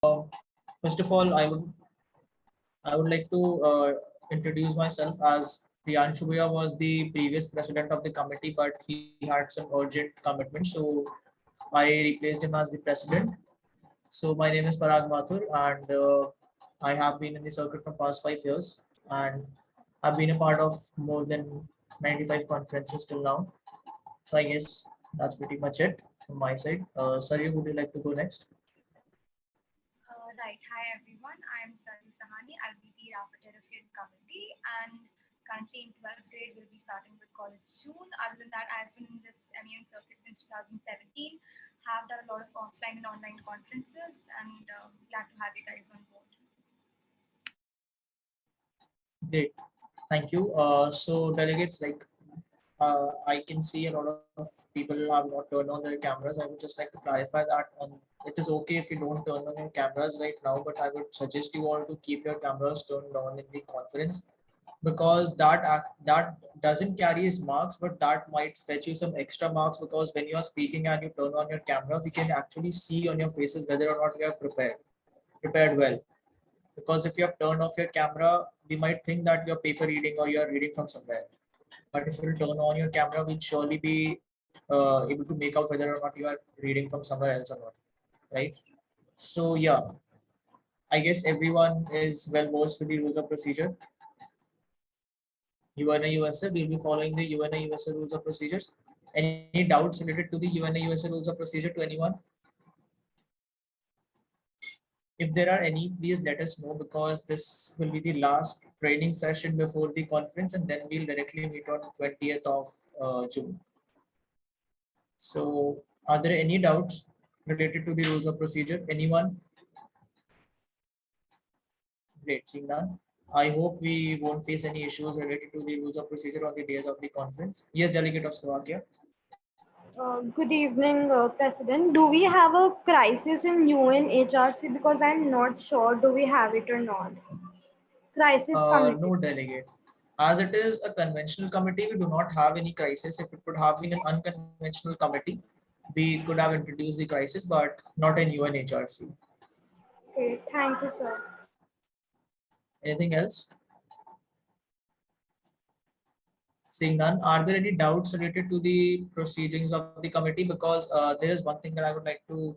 First of all, I would like to introduce myself as Priyanshu Bhaiya was the previous president of the committee, but he had some urgent commitment, so I replaced him as the president. So my name is Parag Mathur, and I have been in the circuit for past 5 years, and I've been a part of more than 95 conferences till now. So I guess that's pretty much it from my side. Saryu, would you like to go next? Right. Hi, everyone. I'm Sarvi Sahani. I'll be the Rapporteur of your committee, and currently in 12th grade, we'll be starting with college soon. Other than that, I've been in this MEN circuit since 2017. Have done a lot of offline and online conferences, and glad to have you guys on board. Great. Thank you. So delegates, I can see a lot of people have not turned on their cameras. I would just like to clarify that it is okay if you don't turn on your cameras right now, but I would suggest you all to keep your cameras turned on in the conference because that doesn't carry its marks, but that might fetch you some extra marks because when you are speaking and you turn on your camera, we can actually see on your faces whether or not you have prepared well. Because if you have turned off your camera, we might think that you're paper reading or you're reading from somewhere. But if you turn on your camera, we'll surely be able to make out whether or not you are reading from somewhere else or not, right? So yeah, I guess everyone is well versed with the rules of procedure. UNA USA, we'll be following the UNA USA rules of procedures. Any doubts related to the UNA USA rules of procedure to anyone? If there are any, please let us know because this will be the last training session before the conference and then we'll directly meet on 20th of June. So are there any doubts related to the rules of procedure? Anyone? Great, seeing none. I hope we won't face any issues related to the rules of procedure on the days of the conference. Yes, Delegate of Slovakia. Good evening, President. Do we have a crisis in UNHRC? Because I'm not sure. Do we have it or not? Crisis committee. No, Delegate. As it is a conventional committee, we do not have any crisis. If it could have been an unconventional committee, we could have introduced the crisis, but not in UNHRC. Okay, thank you, sir. Anything else? Seeing none, are there any doubts related to the proceedings of the committee? Because there is one thing that I would like to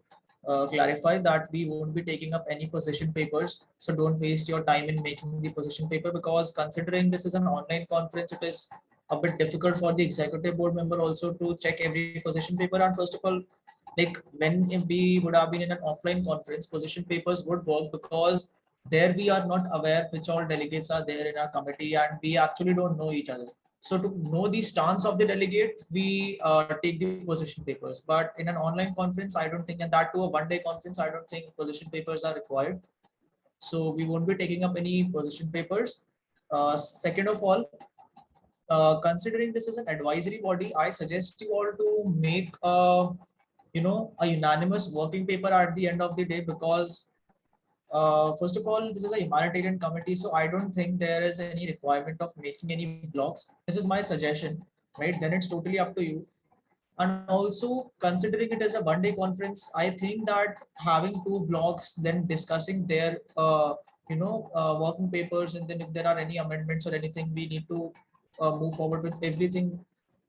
clarify that we won't be taking up any position papers. So don't waste your time in making the position paper because considering this is an online conference, it is a bit difficult for the executive board member also to check every position paper. And first of all, like when if we would have been in an offline conference, position papers would work because there we are not aware which all delegates are there in our committee and we actually don't know each other. So to know the stance of the delegate, we take the position papers. But in an online conference, I don't think, and that to a one-day conference, I don't think position papers are required. So we won't be taking up any position papers. Second of all, considering this is an advisory body, I suggest you all to make a unanimous working paper at the end of the day because first of all, this is a humanitarian committee, so I don't think there is any requirement of making any blocks. This is my suggestion, right? Then it's totally up to you. And also, considering it as a one-day conference, I think that having two blocks, then discussing their, working papers, and then if there are any amendments or anything, we need to move forward with everything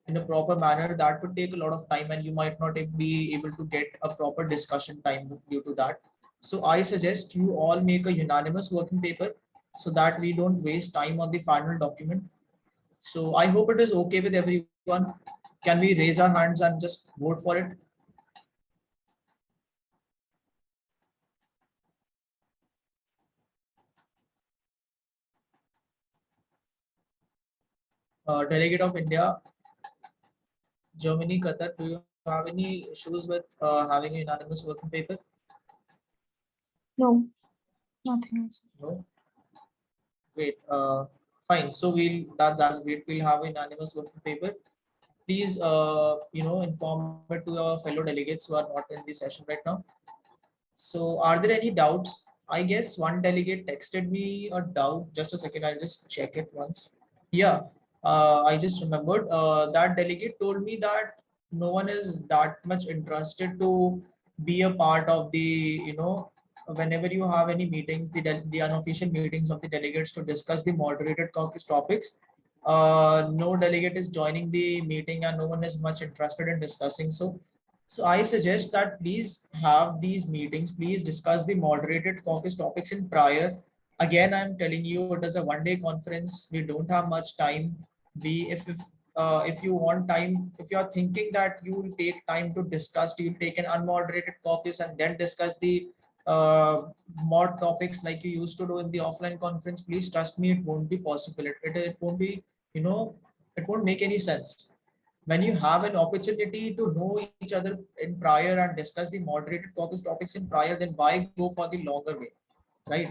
in a proper manner. That would take a lot of time, and you might not be able to get a proper discussion time due to that. So I suggest you all make a unanimous working paper so that we don't waste time on the final document. So I hope it is okay with everyone. Can we raise our hands and just vote for it? Delegate of India, Germany, Qatar, do you have any issues with having a unanimous working paper? No, nothing else. No? Great. Fine. So that's great. We'll have a unanimous working paper. Please, inform it to your fellow delegates who are not in the session right now. So are there any doubts? I guess one delegate texted me a doubt. Just a second, I'll just check it once. Yeah, I just remembered that delegate told me that no one is that much interested to be a part of the, whenever you have any meetings, the unofficial meetings of the delegates to discuss the moderated caucus topics, no delegate is joining the meeting and no one is much interested in discussing. So I suggest that please have these meetings, please discuss the moderated caucus topics in prior. Again, I'm telling you, it is a one-day conference. We don't have much time. If you want time, if you are thinking that you will take time to discuss, you will take an unmoderated caucus and then discuss the mod topics like you used to do in the offline conference, please trust me, it won't be possible. It won't be, you know, it won't make any sense. When you have an opportunity to know each other in prior and discuss the moderated caucus topics in prior, then why go for the longer way, right?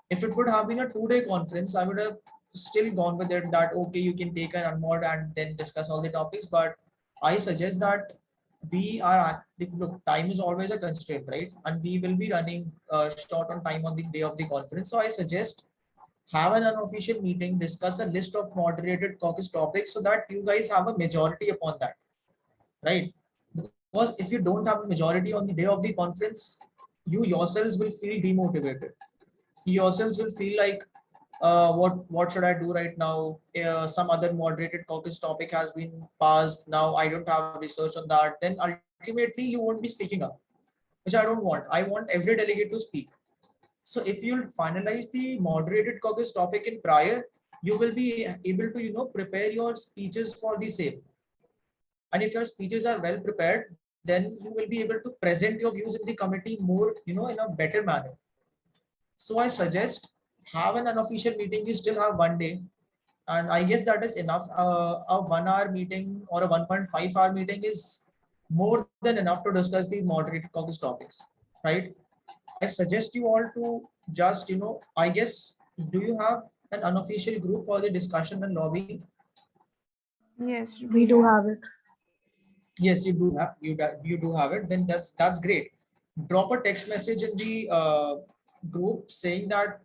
If it would have been a 2-day conference, I would have still gone with it that okay, you can take an unmod and then discuss all the topics. But I suggest that look, time is always a constraint, right? And we will be running short on time on the day of the conference. So I suggest have an unofficial meeting, discuss a list of moderated caucus topics so that you guys have a majority upon that, right? Because if you don't have a majority on the day of the conference, you yourselves will feel demotivated. You yourselves will feel like, what should I do right now? Some other moderated caucus topic has been passed. Now I don't have research on that. Then ultimately you won't be speaking up, which I don't want. I want every delegate to speak. So if you'll finalize the moderated caucus topic in prior, you will be able to, prepare your speeches for the same. And if your speeches are well prepared, then you will be able to present your views in the committee more, in a better manner. So I suggest have an unofficial meeting. You still have one day, and I guess that is enough. A 1 hour meeting or a 1.5 hour meeting is more than enough to discuss the moderated caucus topics, right? I suggest you all to just, I guess, do you have an unofficial group for the discussion and lobbying? Yes, We do have it. Yes, you do have it. Then that's great. Drop a text message in the group saying that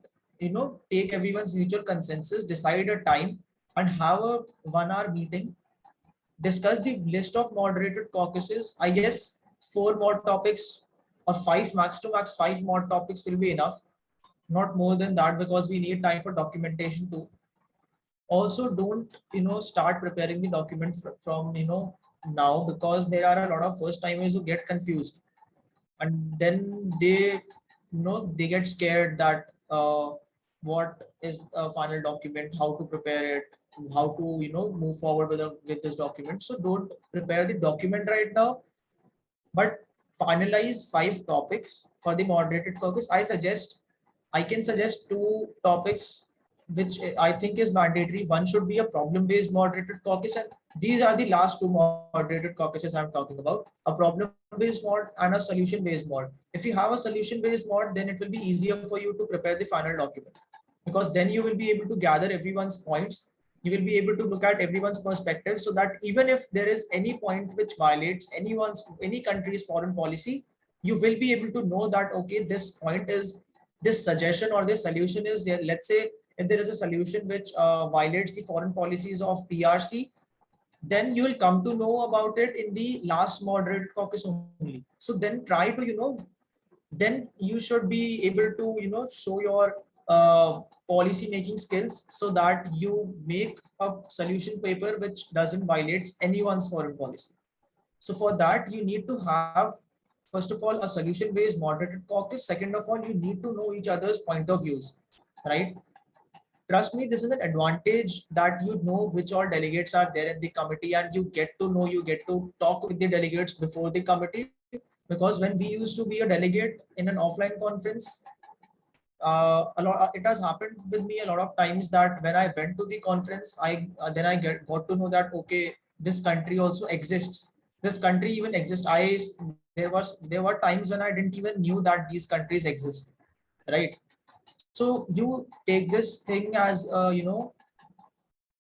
take everyone's mutual consensus, decide a time, and have a 1 hour meeting. Discuss the list of moderated caucuses. I guess 4 more topics or five, max to max 5 more topics will be enough. Not more than that because we need time for documentation too. Also, don't start preparing the document from now, because there are a lot of first timers who get confused and then they get scared that what is a final document, how to prepare it, how to move forward with this document. So don't prepare the document right now, but finalize 5 topics for the moderated caucus. I can suggest 2 topics which I think is mandatory. One should be a problem-based moderated caucus, and these are the last 2 moderated caucuses I'm talking about: a problem-based mod and a solution-based mod. If you have a solution-based mod, then it will be easier for you to prepare the final document, because then you will be able to gather everyone's points. You will be able to look at everyone's perspective, so that even if there is any point which violates any country's foreign policy, you will be able to know that okay, this point is, this suggestion or this solution is there. Let's say if there is a solution which violates the foreign policies of PRC, then you will come to know about it in the last moderated caucus only. So then try to then you should be able to show your policy making skills, so that you make a solution paper which doesn't violate anyone's foreign policy. So for that you need to have, first of all, a solution based moderated caucus. Second of all, you need to know each other's point of views, right? Trust me, this is an advantage that you know which all delegates are there in the committee, and you get to talk with the delegates before the committee. Because when we used to be a delegate in an offline conference, it has happened with me a lot of times that when I went to the conference, got to know that okay, this country also exists. This country even exists. There were times when I didn't even knew that these countries exist, right? So you take this thing as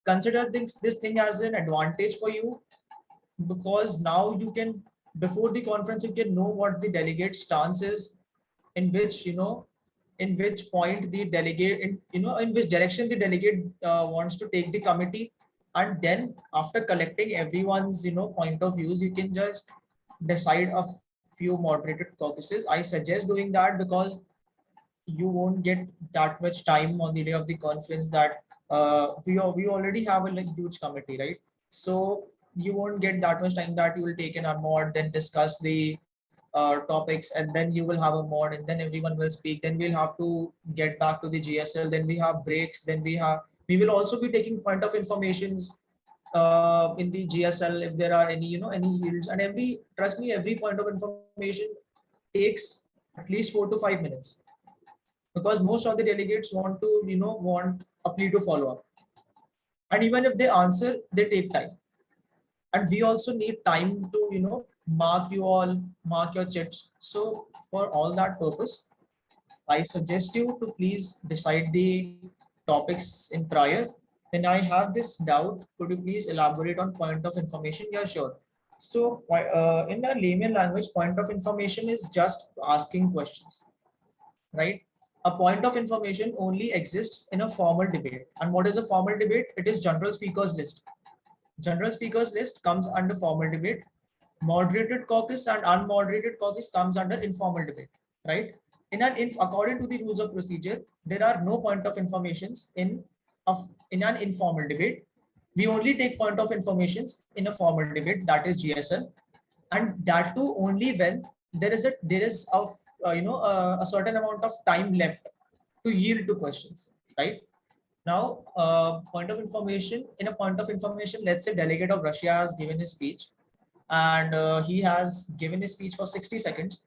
consider this thing as an advantage for you, because now you can, before the conference, you can know what the delegate stance is, in which in which point the delegate in which direction the delegate wants to take the committee. And then after collecting everyone's point of views, you can just decide a few moderated caucuses. I suggest doing that because you won't get that much time on the day of the conference that we already have a like huge committee, right? So you won't get that much time that you will take in a mod, then discuss the topics, and then you will have a mod, and then everyone will speak. Then we'll have to get back to the GSL. Then we have breaks. Then we will also be taking point of informations in the GSL if there are any any yields, and every trust me every point of information takes at least 4 to 5 minutes, because most of the delegates want to want a plea to follow up, and even if they answer they take time, and we also need time to mark your chits. So for all that purpose I suggest you to please decide the topics in prior. Then I have this doubt, could you please elaborate on point of information? Yeah, sure. So in a layman language, point of information is just asking questions, right? A point of information only exists in a formal debate. And what is a formal debate? It is general speakers list. General speakers list comes under formal debate. Moderated caucus and unmoderated caucus comes under informal debate, right? According to the rules of procedure, there are no point of informations in an informal debate. We only take point of informations in a formal debate, that is GSL, and that too only when there is a certain amount of time left to yield to questions, right? Now, point of information, in a point of information, let's say delegate of Russia has given his speech, and he has given his speech for 60 seconds,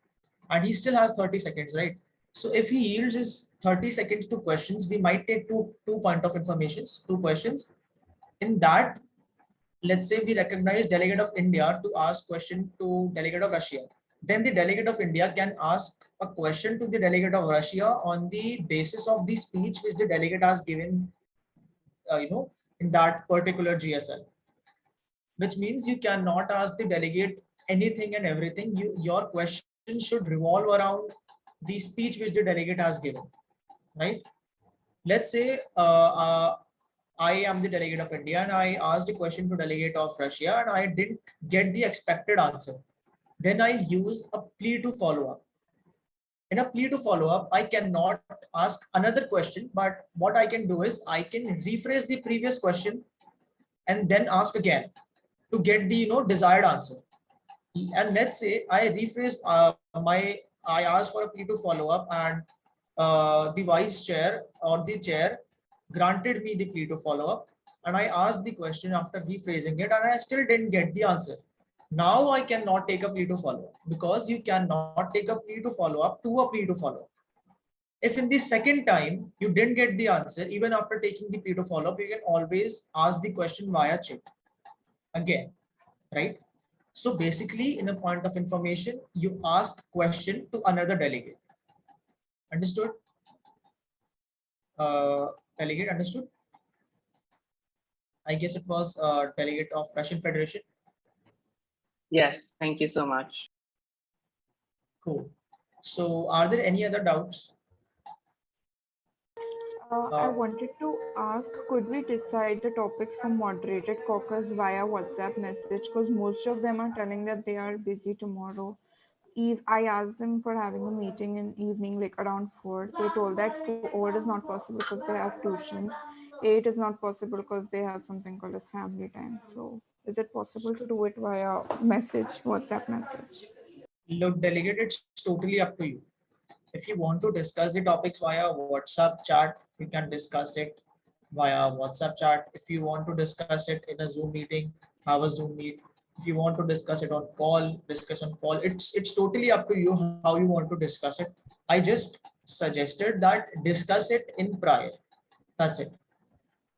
and he still has 30 seconds, right? So if he yields his 30 seconds to questions, we might take two point of informations, two questions. In that, let's say we recognize delegate of India to ask question to delegate of Russia. Then the delegate of India can ask a question to the delegate of Russia on the basis of the speech which the delegate has given, in that particular GSL. Which means you cannot ask the delegate anything and everything. Your question should revolve around the speech which the delegate has given, right? Let's say I am the delegate of India and I asked a question to delegate of Russia and I didn't get the expected answer. Then I use a plea to follow up. In a plea to follow up, I cannot ask another question, but what I can do is I can rephrase the previous question and then ask again to get the desired answer. And let's say I rephrase I asked for a plea to follow up, and the vice chair or the chair granted me the plea to follow up, and I asked the question after rephrasing it and I still didn't get the answer. Now I cannot take a plea to follow up, because you cannot take a plea to follow up to a plea to follow up. If in the second time you didn't get the answer, even after taking the plea to follow up, you can always ask the question via chat again, right? So basically, in a point of information, you ask question to another delegate. Understood? Delegate, understood? I guess it was delegate of Russian Federation. Yes, thank you so much. Cool. So are there any other doubts? I wanted to ask, could we decide the topics for moderated caucus via WhatsApp message? Because most of them are telling that they are busy tomorrow. Eve, I asked them for having a meeting in evening, like around 4. They told that 4 is not possible because they have tuitions. 8 is not possible because they have something called as family time. So is it possible to do it via message, WhatsApp message? Look, delegate, it's totally up to you. If you want to discuss the topics via WhatsApp chat, we can discuss it via WhatsApp chat. If you want to discuss it in a Zoom meeting, have a Zoom meet. If you want to discuss it on call, discuss on call. It's totally up to you how you want to discuss it. I just suggested that discuss it in prior. That's it.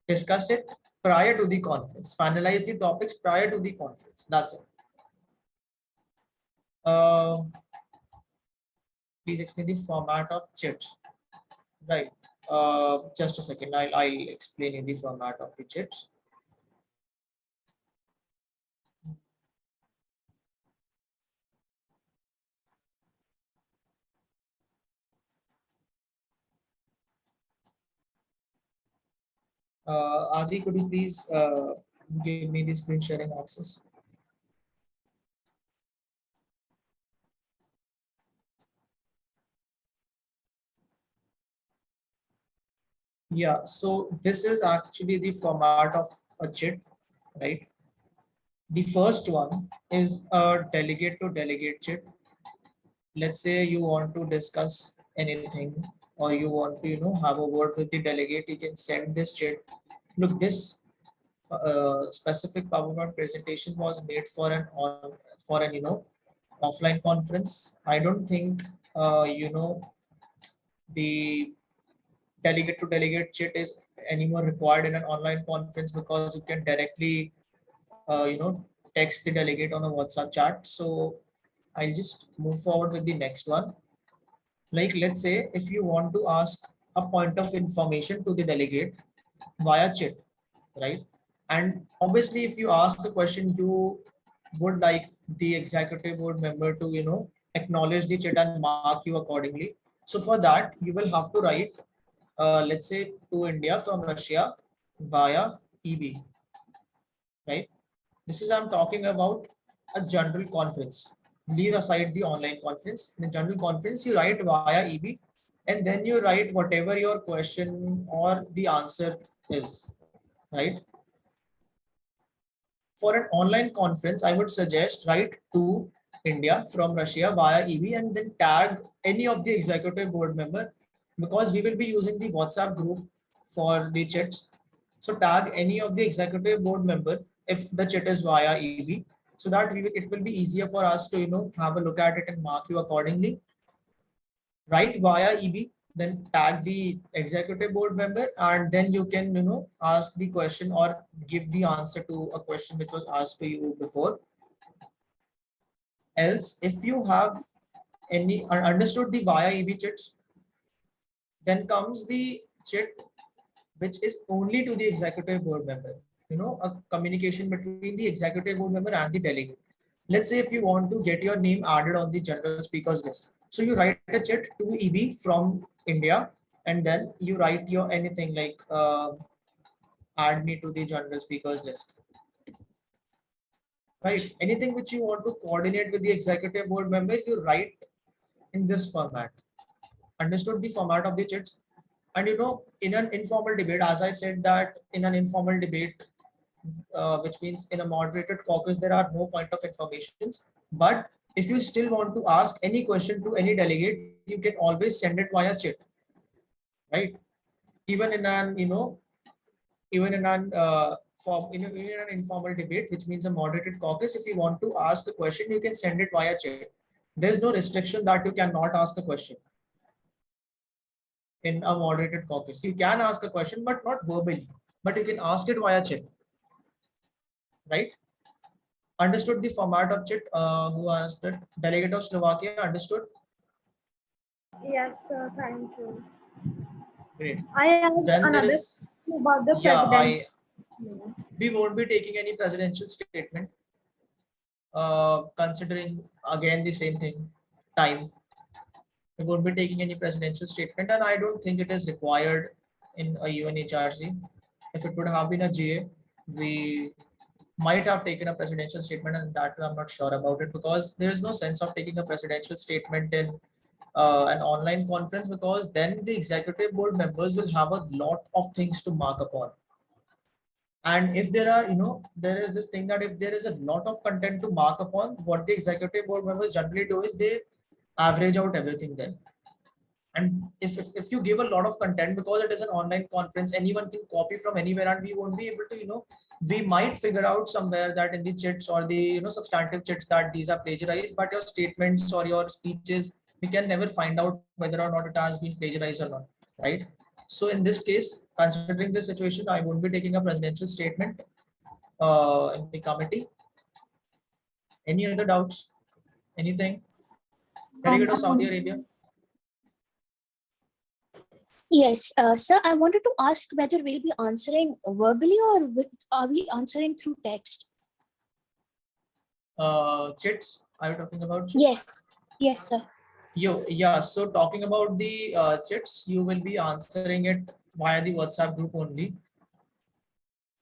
Discuss it prior to the conference. Finalize the topics prior to the conference. That's it. Please explain the format of chats. Right. Just a second. I'll explain you the format of the chats. Adi, could you please give me the screen sharing access? Yeah, so this is actually the format of a chit, right? The first one is a delegate to delegate chit. Let's say you want to discuss anything or you want to, have a word with the delegate, you can send this chit. Look, this specific PowerPoint presentation was made for an offline conference. I don't think the delegate to delegate chat is anymore required in an online conference because you can directly text the delegate on a WhatsApp chat. So I'll just move forward with the next one. Like, let's say if you want to ask a point of information to the delegate via chat, right? And obviously, if you ask the question, you would like the executive board member to, acknowledge the chat and mark you accordingly. So for that, you will have to write, let's say, to India from Russia via EB, right? This is, I'm talking about a general conference. Leave aside the online conference. In a general conference, you write via EB, and then you write whatever your question or the answer is, right? For an online conference, I would suggest write to India from Russia via EB and then tag any of the executive board member, because we will be using the WhatsApp group for the chats. So tag any of the executive board member if the chat is via EB, so that it will be easier for us to have a look at it and mark you accordingly. Write via EB, then tag the executive board member, and then you can ask the question or give the answer to a question which was asked to you before. Else, if you have any understood the via EB chats, then comes the chat which is only to the executive board member. A communication between the executive board member and the delegate. Let's say if you want to get your name added on the general speakers list, so you write a chat to EB from India, and then you write your anything like add me to the general speakers list, right? Anything which you want to coordinate with the executive board member, you write in this format. Understood the format of the chats? And in an informal debate, as I said that in an informal debate, which means in a moderated caucus, there are no point of informations. But if you still want to ask any question to any delegate, you can always send it via chat, right? Even in an, even in an even in an informal debate, which means a moderated caucus, if you want to ask a question, you can send it via chat. There's no restriction that you cannot ask a question in a moderated caucus. You can ask a question, but not verbally, but you can ask it via chat, right? Understood the format of chat? Who asked it? Delegate of Slovakia, understood? Yes, sir. Thank you. Great. I have Then there another is, question about the yeah, president. we won't be taking any presidential statement, considering again the same thing, time. We won't be taking any presidential statement, and I don't think it is required in a UNHRC. If it would have been a GA, we might have taken a presidential statement, and that I'm not sure about it, because there is no sense of taking a presidential statement in an online conference, because then the executive board members will have a lot of things to mark upon. And if there are, there is this thing that if there is a lot of content to mark upon, what the executive board members generally do is they average out everything then. And if you give a lot of content, because it is an online conference, anyone can copy from anywhere, and we won't be able to, we might figure out somewhere that in the chats or the, substantive chats that these are plagiarized, but your statements or your speeches, we can never find out whether or not it has been plagiarized or not, right? So in this case, considering this situation, I won't be taking a presidential statement in the committee. Any other doubts? Anything? Delegate of Saudi Arabia? Yes, sir, I wanted to ask whether we'll be answering verbally or are we answering through text? Chits? Are you talking about chits? Yes, yes, sir. Yeah, so talking about the chits, you will be answering it via the WhatsApp group only.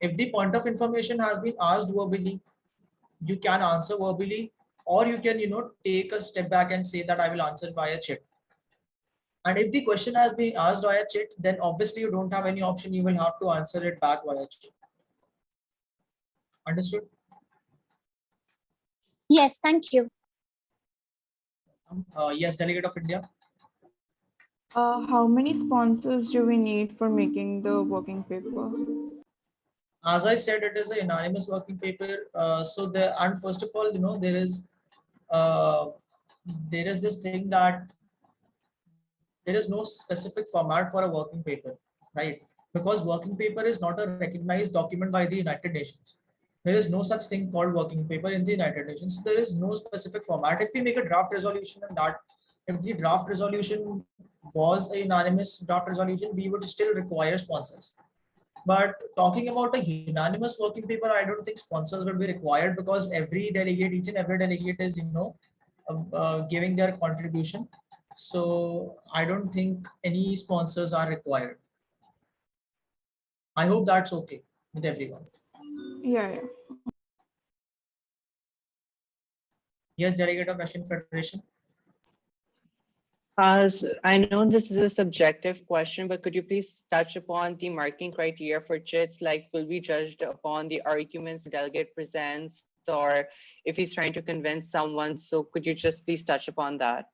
If the point of information has been asked verbally, you can answer verbally, or you can, take a step back and say that I will answer via chat. And if the question has been asked via chat, then obviously you don't have any option. You will have to answer it back via chat. Understood? Yes, thank you. Yes, Delegate of India. How many sponsors do we need for making the working paper? As I said, it is a unanimous working paper. And first of all, uh, there is this thing that there is no specific format for a working paper, right? Because working paper is not a recognized document by the United Nations. There is no such thing called working paper in the United Nations. There is no specific format. If we make a draft resolution and that, if the draft resolution was a unanimous draft resolution, we would still require sponsors. But talking about a unanimous working paper, I don't think sponsors will be required because every delegate, each and every delegate is, giving their contribution. So I don't think any sponsors are required. I hope that's okay with everyone. Yeah. Yes, delegate of Russian Federation. I know this is a subjective question, but could you please touch upon the marking criteria for chits? Like, will be judged upon the arguments the delegate presents, or if he's trying to convince someone? So could you just please touch upon that?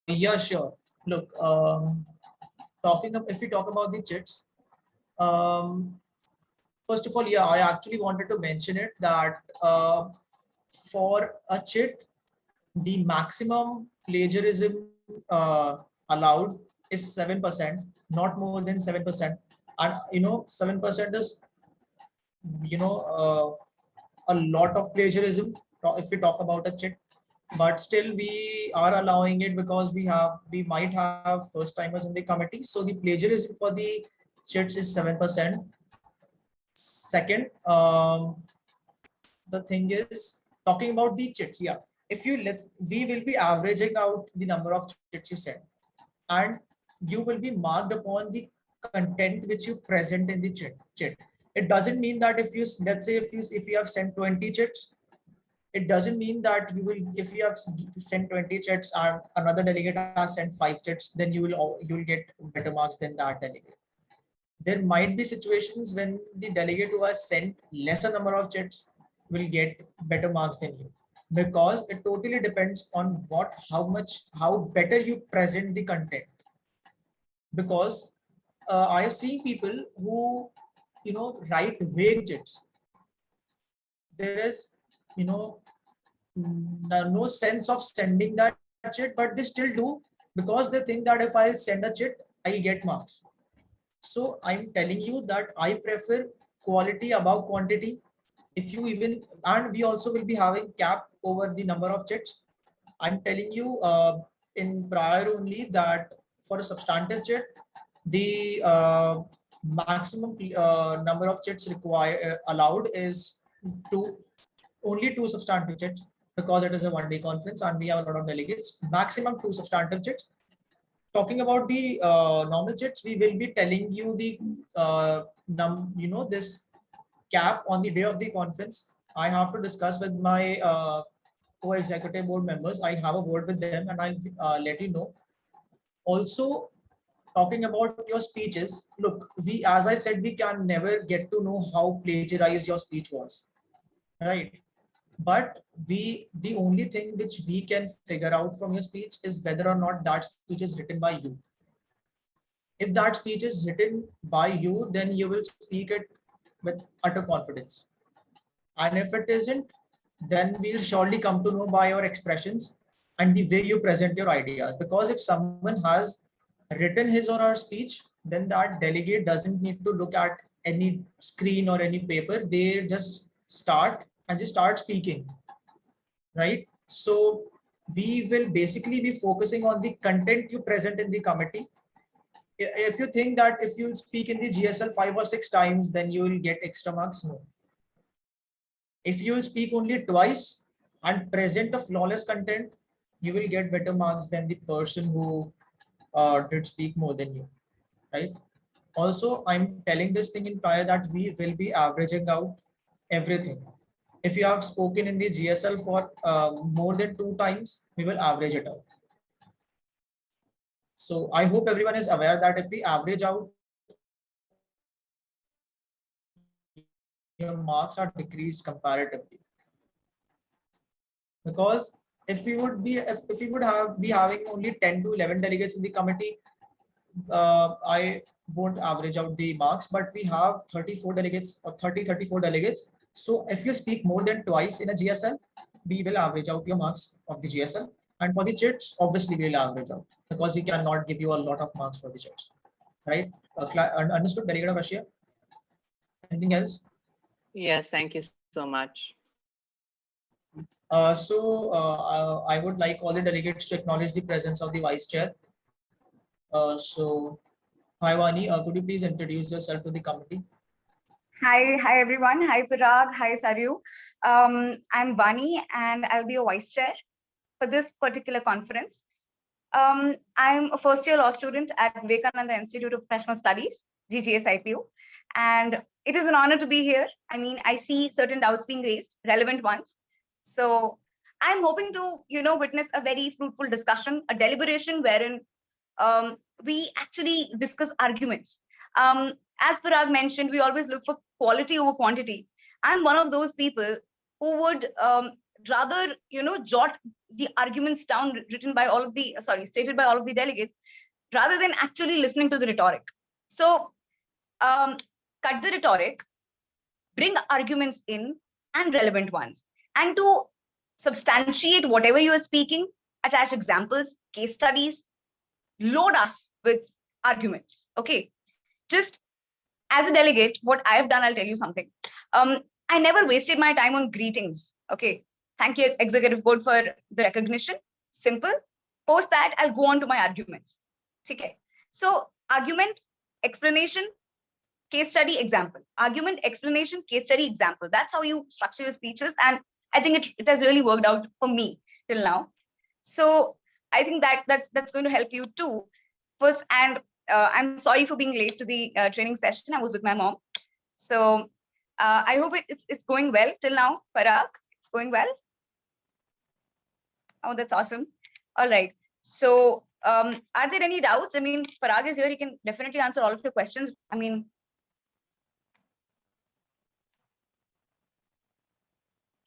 Yeah, sure. Look, if we talk about the chits, first of all, yeah, I actually wanted to mention it that for a chit, the maximum plagiarism allowed is 7%, not more than 7%. And 7% is a lot of plagiarism if we talk about a chit. But still we are allowing it because we might have first timers in the committee. So the plagiarism for the chits is 7%. Second, the thing is talking about the chits. Yeah, we will be averaging out the number of chits you send, and you will be marked upon the content which you present in the chit. It doesn't mean that let's say if you have sent 20 chits, it doesn't mean that if you have sent 20 chits and another delegate has sent 5 chits, then you will get better marks than that delegate. There might be situations when the delegate who has sent lesser number of chits will get better marks than you, because it totally depends on how better you present the content. Because I have seen people who write vague chits. There is no sense of sending that chit, but they still do because they think that if I send a chit, I get marks. So I'm telling you that I prefer quality above quantity. And we also will be having cap over the number of chits. I'm telling you in prior only that for a substantive chit, the maximum number of chits allowed is only 2 substantive chits, because it is a one-day conference and we have a lot of delegates. Maximum 2 substantive chits. Talking about the normal chits, we will be telling you the this cap on the day of the conference. I have to discuss with my co-executive board members. I have a word with them and I'll let you know. Also, talking about your speeches, look, as I said, we can never get to know how plagiarized your speech was, right? But the only thing which we can figure out from your speech is whether or not that speech is written by you. If that speech is written by you, then you will speak it with utter confidence. And if it isn't, then we'll surely come to know by your expressions and the way you present your ideas. Because if someone has written his or her speech, then that delegate doesn't need to look at any screen or any paper. They just start speaking, right? So we will basically be focusing on the content you present in the committee. If you think that if you speak in the GSL 5 or 6 times, then you will get extra marks, no. If you will speak only twice and present a flawless content, you will get better marks than the person who did speak more than you, right? Also, I'm telling this thing in prior that we will be averaging out everything. If you have spoken in the GSL for more than 2 times, we will average it out. So I hope everyone is aware that if we average out, your marks are decreased comparatively. Because if we would be, if we would have be having only 10 to 11 delegates in the committee, I won't average out the marks, but we have 34 delegates or 34 delegates. So if you speak more than twice in a GSL, we will average out your marks of the GSL. And for the chits, obviously we will average out because we cannot give you a lot of marks for the chits, right? Understood, Delegate of Russia? Anything else? Yes, thank you so much. I would like all the delegates to acknowledge the presence of the Vice Chair. Hi Vani, could you please introduce yourself to the committee? Hi everyone. Hi Parag. Hi Saryu. I'm Vani and I'll be a vice chair for this particular conference. I'm a first year law student at Vivekananda Institute of Professional Studies, GGS IPU, and it is an honor to be here. I mean, I see certain doubts being raised, relevant ones. So I'm hoping to, witness a very fruitful discussion, a deliberation wherein we actually discuss arguments. As Parag mentioned, we always look for quality over quantity. I'm one of those people who would rather, jot the arguments down stated by all of the delegates, rather than actually listening to the rhetoric. So cut the rhetoric, bring arguments in and relevant ones. And to substantiate whatever you are speaking, attach examples, case studies, load us with arguments. Okay. Just as a delegate, what I have done, I'll tell you something. I never wasted my time on greetings. Okay. Thank you, Executive Board, for the recognition. Simple. Post that, I'll go on to my arguments. Okay. So argument, explanation, case study, example. Argument, explanation, case study, example. That's how you structure your speeches. And I think it has really worked out for me till now. So I think that's going to help you too. First, and I'm sorry for being late to the training session. I was with my mom. So I hope it's going well till now. Parag, it's going well. Oh, that's awesome. All right. So are there any doubts? I mean, Parag is here. He can definitely answer all of your questions. I mean,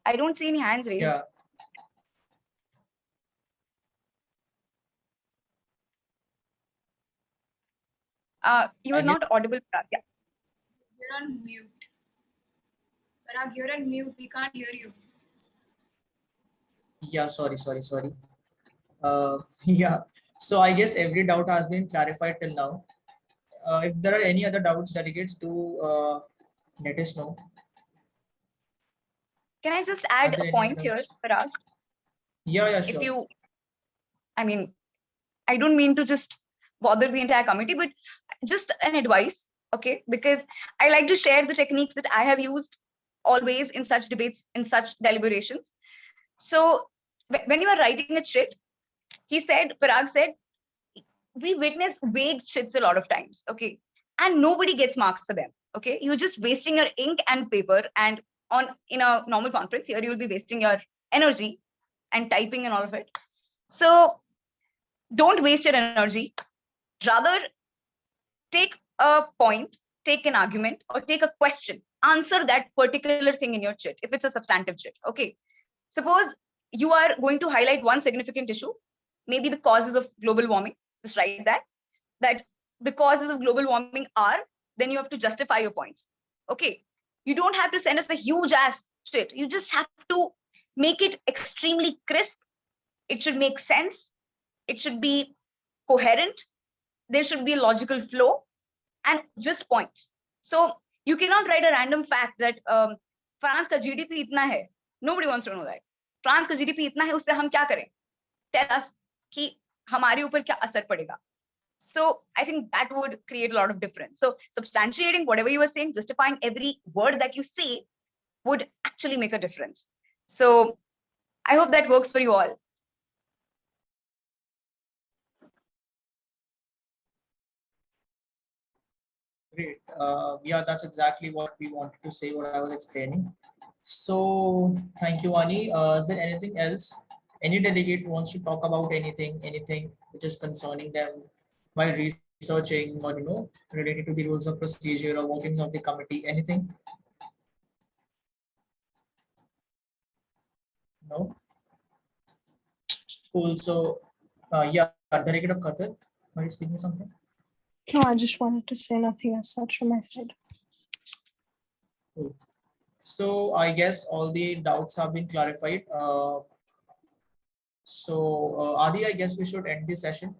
I don't see any hands raised. Yeah. You are not audible, Parag. Yeah. You're on mute. Parag, you're on mute. We can't hear you. Yeah, sorry. Yeah, so I guess every doubt has been clarified till now. If there are any other doubts, delegates, do let us know. Can I just add a point here, Parag? Yeah, sure. If you, I mean, I don't mean to just bother the entire committee, but just an advice, okay? Because I like to share the techniques that I have used always in such debates, in such deliberations. So when you are writing a chit, Parag said, we witness vague chits a lot of times, okay? And nobody gets marks for them, okay? You're just wasting your ink and paper, and in a normal conference here, you will be wasting your energy and typing and all of it. So don't waste your energy. Rather, take a point, take an argument, or take a question. Answer that particular thing in your chit, if it's a substantive chit, okay? Suppose you are going to highlight one significant issue, maybe the causes of global warming. Just write that the causes of global warming are, then you have to justify your points, okay? You don't have to send us the huge ass shit. You just have to make it extremely crisp. It should make sense. It should be coherent. There should be a logical flow and just points. So you cannot write a random fact that France ka GDP itna hai. Nobody wants to know that. France ka GDP itna hai, usse hum kya kare? Tell us ki hamare upar kya asar padega. So I think that would create a lot of difference. So substantiating whatever you were saying, justifying every word that you say would actually make a difference. So I hope that works for you all. Great. Yeah, that's exactly what we wanted to say, what I was explaining. So thank you, Ani. Is there anything else? Any delegate wants to talk about anything which is concerning them, while researching or related to the rules of procedure or workings of the committee? Anything? No. Cool. So, yeah, Delegate of Qatar, are you speaking something? No, I just wanted to say nothing as such from my side. Cool. So I guess all the doubts have been clarified. So Adi, I guess we should end this session.